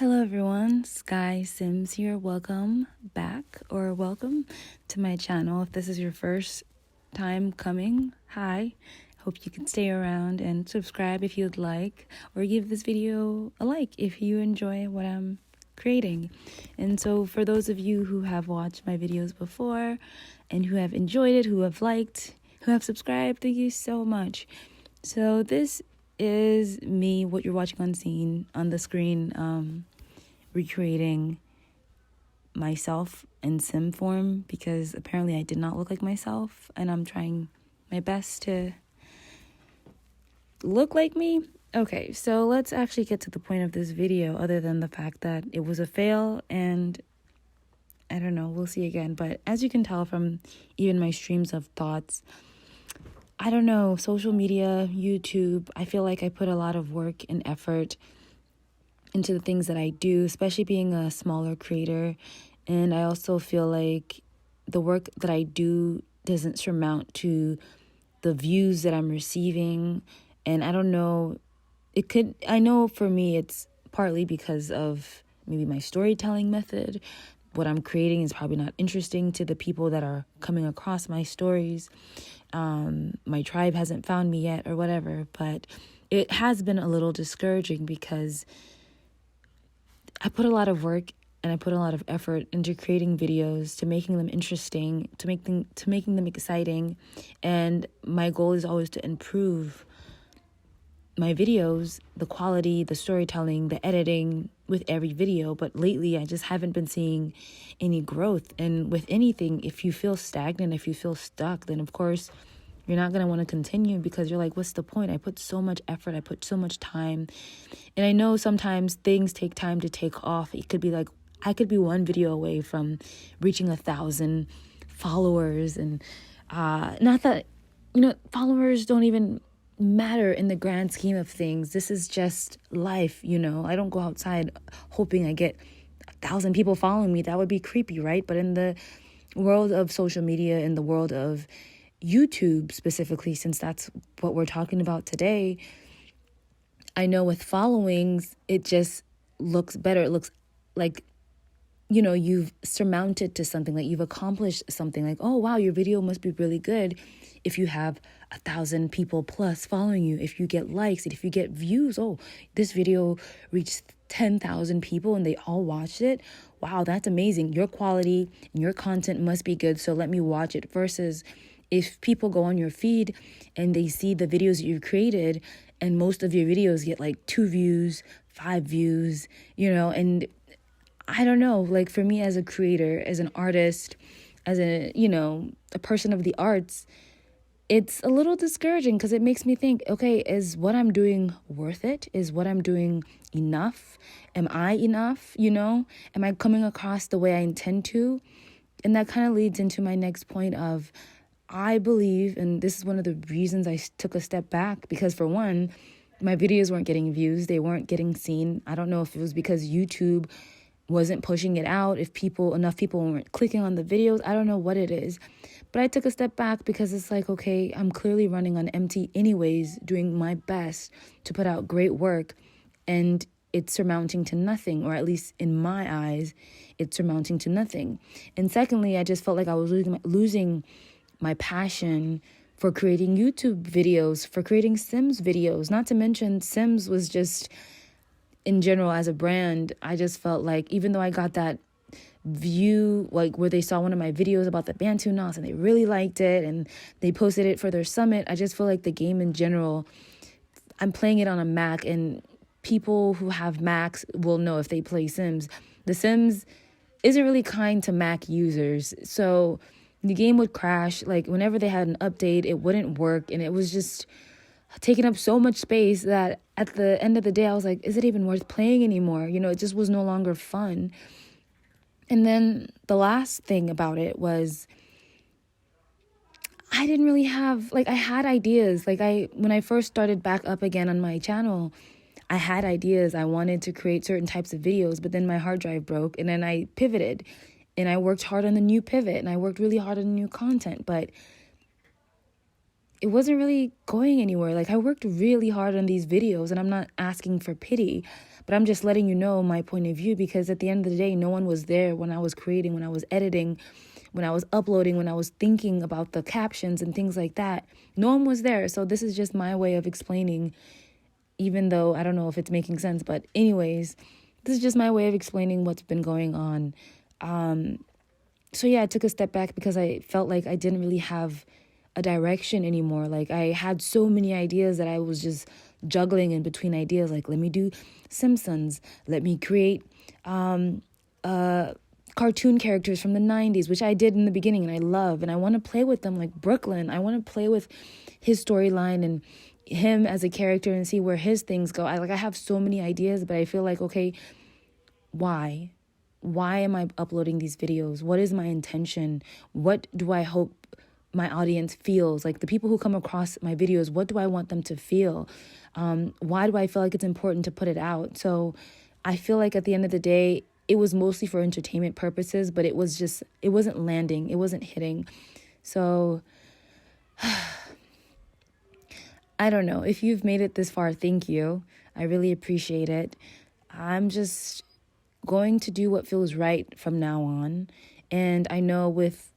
Hello everyone, Sky Sims here. Welcome back or welcome to my channel. If this is your first time coming, hi. Hope you can stay around and subscribe if you'd like, or give this video a like if you enjoy what I'm creating. And so for those of you who have watched my videos before and who have enjoyed it, who have liked, who have subscribed, thank you so much. So this is me, what you're watching on the screen, recreating myself in sim form, because apparently I did not look like myself, and I'm trying my best to look like me. Okay, so let's actually get to the point of this video, other than the fact that it was a fail, and I don't know, we'll see again. But as you can tell from even my streams of thoughts, I don't know, social media, YouTube, I feel like I put a lot of work and effort into the things that I do, especially being a smaller creator. And I also feel like the work that I do doesn't surmount to the views that I'm receiving. And I don't know, I know for me it's partly because of maybe my storytelling method. What I'm creating is probably not interesting to the people that are coming across my stories. My tribe hasn't found me yet or whatever, but it has been a little discouraging because I put a lot of work and I put a lot of effort into creating videos, to making them interesting, to making them exciting. And my goal is always to improve my videos, the quality, the storytelling, the editing with every video. But lately, I just haven't been seeing any growth. And with anything, if you feel stagnant, if you feel stuck, then of course you're not going to want to continue, because you're like, what's the point? I put so much effort, I put so much time. And I know sometimes things take time to take off. It could be like, I could be one video away from reaching 1,000 followers. And not that, followers don't even matter in the grand scheme of things. This is just life, I don't go outside hoping I get 1,000 people following me. That would be creepy, right? But in the world of social media, in the world of YouTube specifically, since that's what we're talking about today, I know with followings, it just looks better. It looks like, you've surmounted to something, like you've accomplished something. Like, oh, wow, your video must be really good if you have 1,000 people plus following you, if you get likes, and if you get views. Oh, this video reached 10,000 people and they all watched it. Wow, that's amazing. Your quality and your content must be good, so let me watch it. Versus if people go on your feed and they see the videos that you've created, and most of your videos get like 2 views, 5 views, and I don't know, like for me as a creator, as an artist, as a person of the arts, it's a little discouraging, because it makes me think, okay, is what I'm doing worth it? Is what I'm doing enough? Am I enough? Am I coming across the way I intend to? And that kind of leads into my next point of, I believe, and this is one of the reasons I took a step back, because for one, my videos weren't getting views. They weren't getting seen. I don't know if it was because YouTube wasn't pushing it out, if enough people weren't clicking on the videos. I don't know what it is. But I took a step back because it's like, okay, I'm clearly running on empty anyways, doing my best to put out great work, and it's surmounting to nothing, or at least in my eyes, it's surmounting to nothing. And secondly, I just felt like I was losing my passion for creating YouTube videos, for creating Sims videos. Not to mention, Sims was just, in general, as a brand, I just felt like, even though I got that view, like where they saw one of my videos about the Bantu knots and they really liked it and they posted it for their summit, I just feel like the game in general, I'm playing it on a Mac, and people who have Macs will know if they play Sims. The Sims isn't really kind to Mac users, so the game would crash. Like whenever they had an update, it wouldn't work, and it was just taking up so much space that at the end of the day, I was like, is it even worth playing anymore? It just was no longer fun. And then the last thing about it was, I didn't really have, I had ideas. When I first started back up again on my channel, I had ideas. I wanted to create certain types of videos, but then my hard drive broke, and then I pivoted, and I worked hard on the new pivot, and I worked really hard on the new content, but it wasn't really going anywhere. Like, I worked really hard on these videos, and I'm not asking for pity, but I'm just letting you know my point of view, because at the end of the day, no one was there when I was creating, when I was editing, when I was uploading, when I was thinking about the captions and things like that. No one was there. So this is just my way of explaining, even though I don't know if it's making sense. But anyways, this is just my way of explaining what's been going on. So yeah, I took a step back because I felt like I didn't really have a direction anymore. Like, I had so many ideas that I was just juggling in between ideas. Like, let me do Simpsons. Let me create cartoon characters from the 90s, which I did in the beginning and I love. And I want to play with them, like Brooklyn. I want to play with his storyline and him as a character and see where his things go. I have so many ideas, but I feel like, okay, why? Why am I uploading these videos? What is my intention? What do I hope my audience feels? Like, the people who come across my videos, what do I want them to feel? Why do I feel like it's important to put it out? So I feel like at the end of the day, it was mostly for entertainment purposes, but it wasn't landing. It wasn't hitting. So I don't know. If you've made it this far, thank you. I really appreciate it. I'm just going to do what feels right from now on. And I know with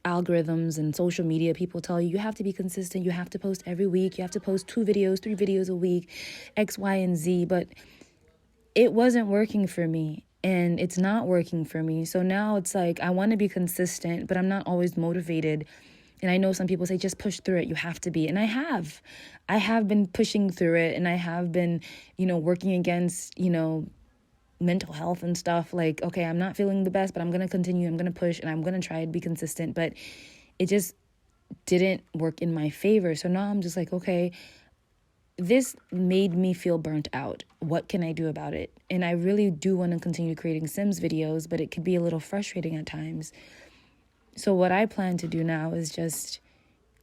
algorithms and social media, people tell you, you have to be consistent. You have to post every week. You have to post 2 videos, 3 videos a week, X, Y, and Z. But it wasn't working for me, and it's not working for me. So now it's like, I want to be consistent, but I'm not always motivated. And I know some people say, just push through it. You have to be. And I have been pushing through it, and I have been, working against, mental health and stuff. Like, okay, I'm not feeling the best, but I'm going to continue. I'm going to push, and I'm going to try and be consistent. But it just didn't work in my favor. So now I'm just like, okay, this made me feel burnt out. What can I do about it? And I really do want to continue creating Sims videos, but it could be a little frustrating at times. So what I plan to do now is just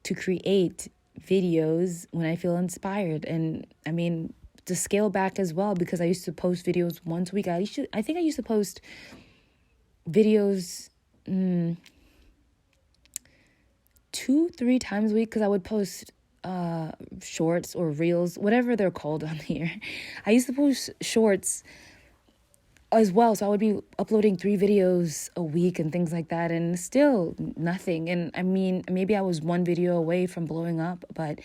to create videos when I feel inspired. And I mean, to scale back as well, because I used to post videos once a week. I think I used to post videos 2-3 times a week, because I would post shorts or reels, whatever they're called on here. I used to post shorts as well, so I would be uploading 3 videos a week and things like that, and still nothing. And I mean, maybe I was 1 video away from blowing up, but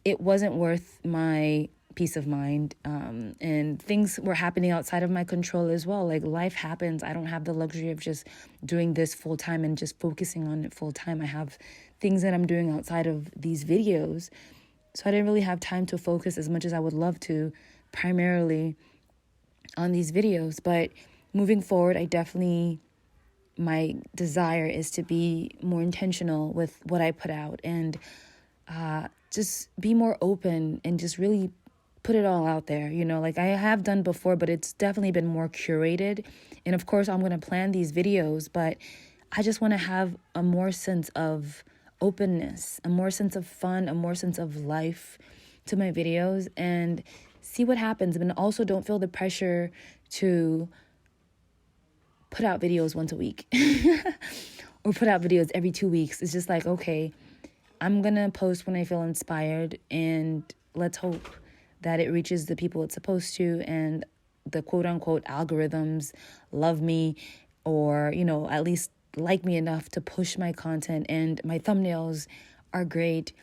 it wasn't worth my peace of mind. And things were happening outside of my control as well. Like, life happens. I don't have the luxury of just doing this full time and just focusing on it full time. I have things that I'm doing outside of these videos. So I didn't really have time to focus as much as I would love to, primarily on these videos. But moving forward, my desire is to be more intentional with what I put out, and just be more open and just really put it all out there, like I have done before, but it's definitely been more curated. And of course, I'm going to plan these videos, but I just want to have a more sense of openness, a more sense of fun, a more sense of life to my videos, and see what happens. And also, don't feel the pressure to put out videos once a week or put out videos every 2 weeks. It's just like, okay, I'm going to post when I feel inspired, and let's hope that it reaches the people it's supposed to, and the quote unquote algorithms love me, or, at least like me enough to push my content, and my thumbnails are great.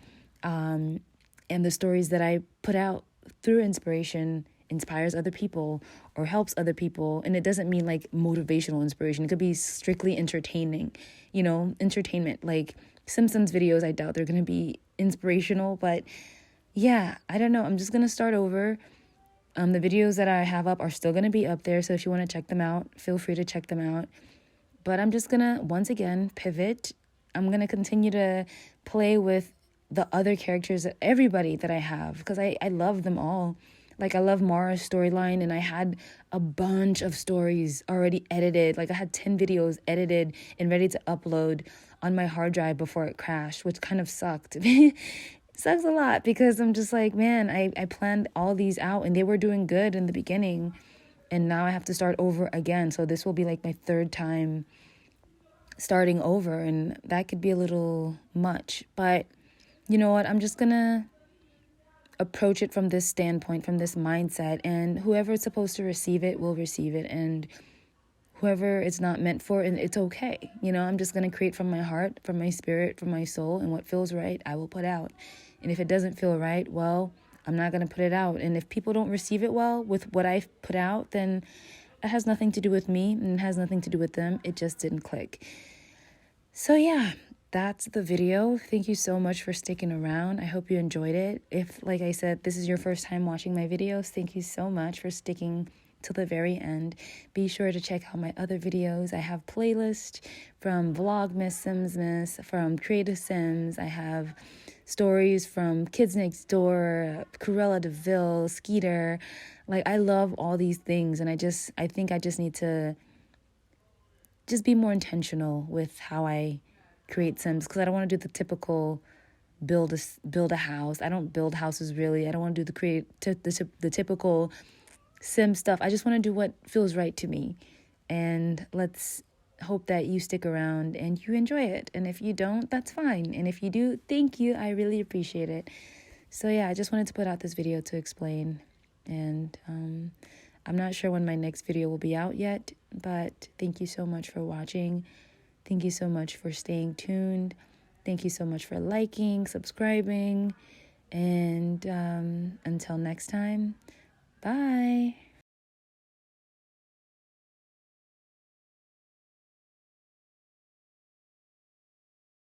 And the stories that I put out through inspiration inspires other people or helps other people. And it doesn't mean like motivational inspiration. It could be strictly entertaining, entertainment. Like Simpsons videos, I doubt they're going to be inspirational, but yeah, I don't know. I'm just going to start over. The videos that I have up are still going to be up there. So if you want to check them out, feel free to check them out. But I'm just going to, once again, pivot. I'm going to continue to play with the other characters, everybody that I have, because I love them all. Like, I love Mara's storyline, and I had a bunch of stories already edited. Like, I had 10 videos edited and ready to upload on my hard drive before it crashed, which kind of sucked. Sucks a lot, because I'm just like, man, I planned all these out, and they were doing good in the beginning, and now I have to start over again. So this will be like my 3rd time starting over, and that could be a little much. But you know what, I'm just gonna approach it from this standpoint, from this mindset, and whoever is supposed to receive it will receive it, and whoever it's not meant for, and it's okay. You know, I'm just going to create from my heart, from my spirit, from my soul, and what feels right, I will put out. And if it doesn't feel right, well, I'm not going to put it out. And if people don't receive it well with what I've put out, then it has nothing to do with me, and it has nothing to do with them. It just didn't click. So yeah, that's the video. Thank you so much for sticking around. I hope you enjoyed it. If, like I said, this is your first time watching my videos, thank you so much for sticking till the very end. Be sure to check out my other videos. I have playlists from Vlogmas Sims, from Creative Sims. I have stories from Kids Next Door, Cruella de Vil, Skeeter. Like, I love all these things, and I think I just need to just be more intentional with how I create Sims, because I don't want to do the typical build a house. I don't build houses really. I don't want to do the typical Sim stuff. I just want to do what feels right to me. And let's hope that you stick around and you enjoy it. And if you don't, that's fine. And if you do, thank you. I really appreciate it. So yeah, I just wanted to put out this video to explain. And I'm not sure when my next video will be out yet, but thank you so much for watching. Thank you so much for staying tuned. Thank you so much for liking, subscribing, and until next time, bye.